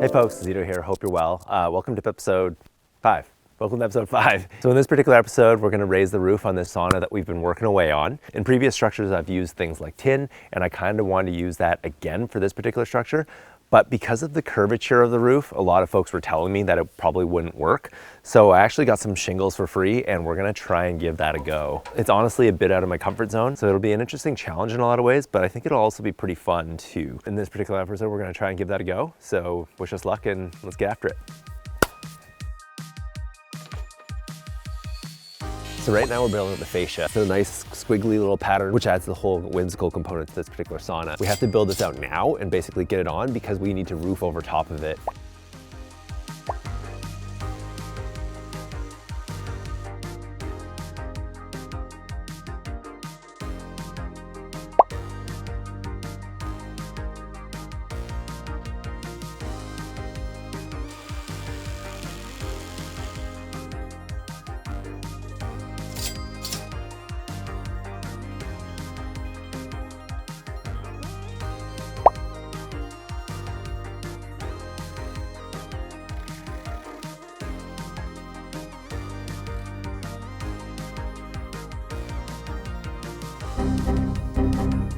Hey folks, Zito here, hope you're well. Welcome to episode 5. Welcome to episode 5. So in this particular episode, we're gonna raise the roof on this sauna that we've been working away on. In previous structures, I've used things like tin, and I kind of want to use that again for this particular structure. But because of the curvature of the roof, a lot of folks were telling me that it probably wouldn't work. So I actually got some shingles for free, and we're gonna try and give that a go. It's honestly a bit out of my comfort zone, so it'll be an interesting challenge in a lot of ways, but I think it'll also be pretty fun too. In this particular episode, we're gonna try and give that a go. So wish us luck and let's get after it. So right now we're building the fascia. It's a nice squiggly little pattern, which adds the whole whimsical component to this particular sauna. We have to build this out now and basically get it on because we need to roof over top of it.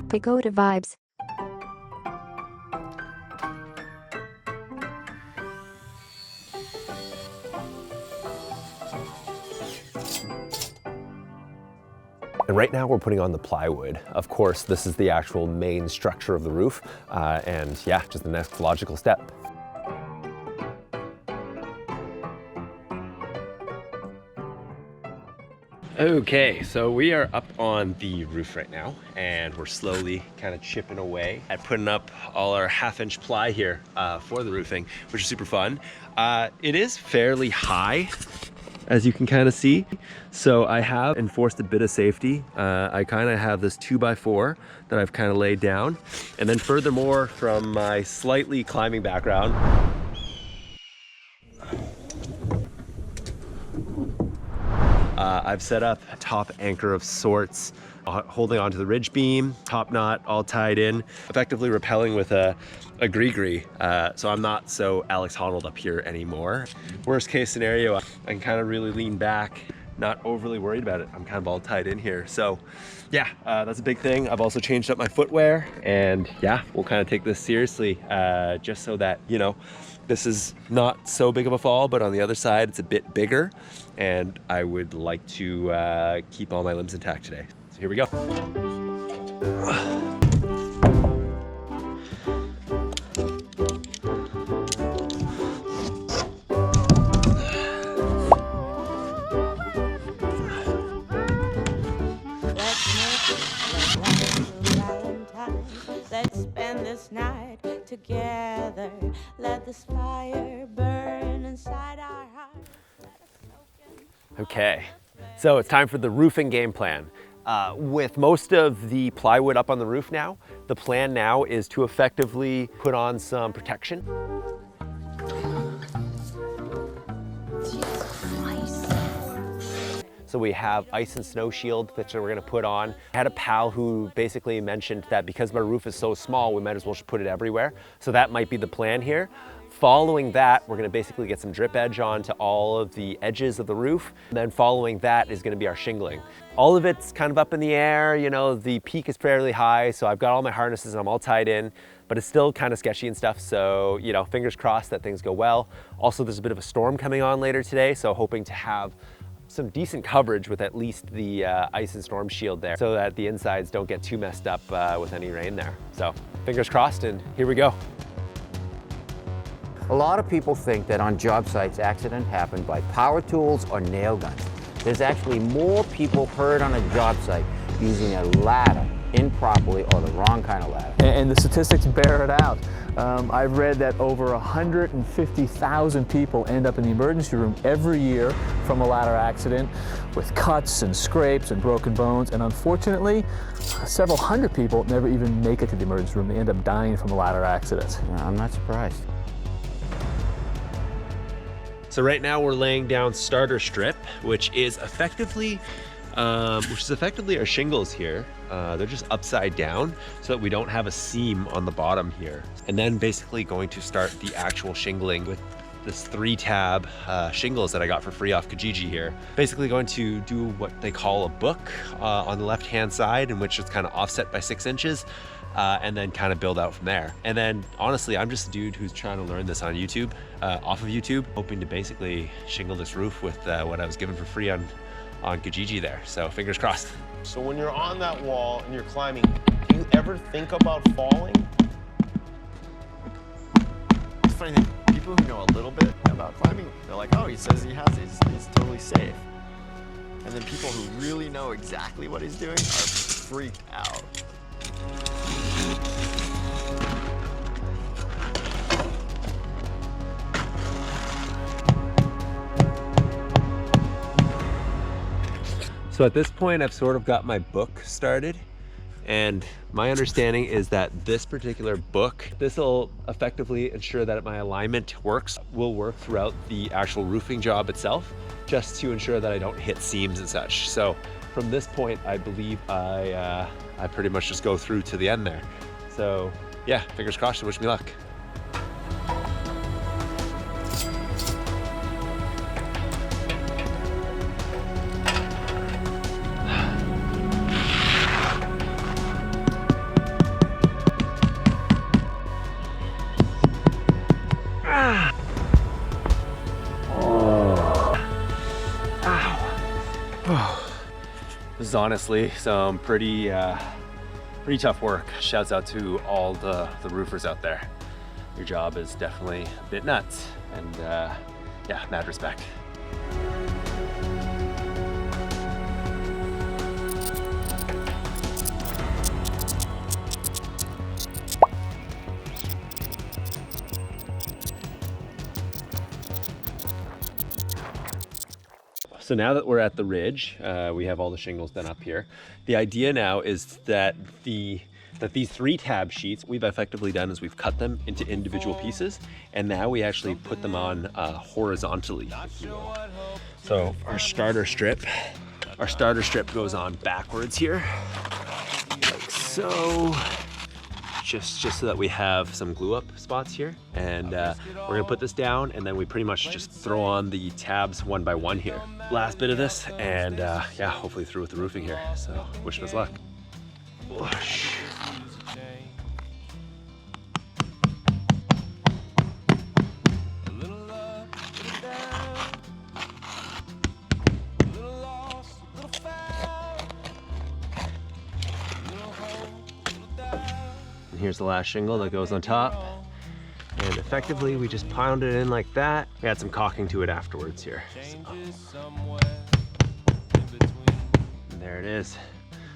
Pagoda vibes. And right now we're putting on the plywood. Of course, this is the actual main structure of the roof. And yeah, just the next logical step. Okay, so we are up on the roof right now and we're slowly kind of chipping away at putting up all our 1/2-inch ply here for the roofing, which is super fun. It is fairly high, as you can kind of see. So I have enforced a bit of safety. I kind of have this 2x4 that I've kind of laid down. And then furthermore, from my slightly climbing background, I've set up a top anchor of sorts, holding onto the ridge beam, top knot all tied in, effectively rappelling with a gree-gree, so I'm not so Alex Honnold up here anymore. Worst case scenario, I can kind of really lean back, not overly worried about it. I'm kind of all tied in here. So yeah, that's a big thing. I've also changed up my footwear, and yeah, we'll kind of take this seriously, just so that, you know, this is not so big of a fall, but on the other side, it's a bit bigger. And I would like to keep all my limbs intact today. So here we go. Let's spend this night together. Let this fire burn inside our hearts. Okay, so it's time for the roofing game plan. With most of the plywood up on the roof now, the plan now is to effectively put on some protection. So we have ice and snow shield, which we're gonna put on. I had a pal who basically mentioned that because my roof is so small, we might as well just put it everywhere. So that might be the plan here. Following that, we're gonna basically get some drip edge onto all of the edges of the roof. And then following that is gonna be our shingling. All of it's kind of up in the air, you know, the peak is fairly high, so I've got all my harnesses and I'm all tied in, but it's still kind of sketchy and stuff, so, you know, fingers crossed that things go well. Also, there's a bit of a storm coming on later today, so hoping to have some decent coverage with at least the ice and storm shield there so that the insides don't get too messed up with any rain there. So fingers crossed, and here we go. A lot of people think that on job sites accidents happen by power tools or nail guns. There's actually more people hurt on a job site using a ladder improperly or the wrong kind of ladder. And the statistics bear it out. I've read that over 150,000 people end up in the emergency room every year from a ladder accident with cuts and scrapes and broken bones, and unfortunately, several hundred people never even make it to the emergency room. They end up dying from a ladder accident. I'm not surprised. So right now we're laying down starter strip, which is effectively which is effectively our shingles here. They're just upside down so that we don't have a seam on the bottom here. And then basically going to start the actual shingling with this 3-tab shingles that I got for free off Kijiji here. Basically going to do what they call a book on the left-hand side, in which it's kind of offset by 6 inches. And then kind of build out from there. And then honestly, I'm just a dude who's trying to learn this on YouTube, off of YouTube, hoping to basically shingle this roof with what I was given for free on Kijiji there. So fingers crossed. So when you're on that wall and you're climbing, do you ever think about falling? It's funny thing, people who know a little bit about climbing, they're like, oh, he says he has it, he's totally safe. And then people who really know exactly what he's doing are freaked out. So at this point, I've sort of got my book started, and my understanding is that this particular book, this will effectively ensure that my alignment will work throughout the actual roofing job itself, just to ensure that I don't hit seams and such. So from this point, I believe I pretty much just go through to the end there. So yeah, fingers crossed, wish me luck. This is honestly some pretty tough work. Shouts out to all the roofers out there. Your job is definitely a bit nuts, and yeah, mad respect. So now that we're at the ridge, we have all the shingles done up here. The idea now is that these 3-tab sheets, we've effectively done is we've cut them into individual pieces, and now we actually put them on horizontally, if you will. So our starter strip goes on backwards here, like so. Just so that we have some glue up spots here, and we're gonna put this down, and then we pretty much just throw on the tabs one by one here. Last bit of this, and yeah, hopefully through with the roofing here. So wish us luck. Whoosh. And here's the last shingle that goes on top. And effectively, we just pound it in like that. We add some caulking to it afterwards here. So. And there it is.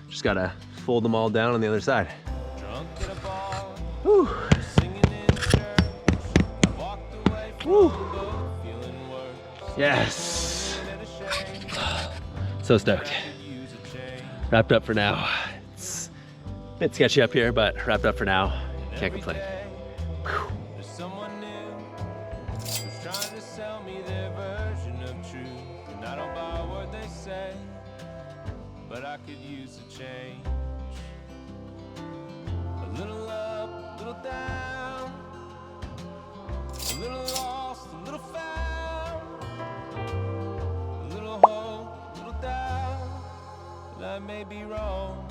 Just gotta fold them all down on the other side. Whew. Whew. Yes. So stoked. Wrapped up for now. It's a bit sketchy up here, but wrapped up for now. Can't complain. Whew. But I could use a change. A little up, a little down, a little lost, a little found, a little hope, a little doubt, that I may be wrong.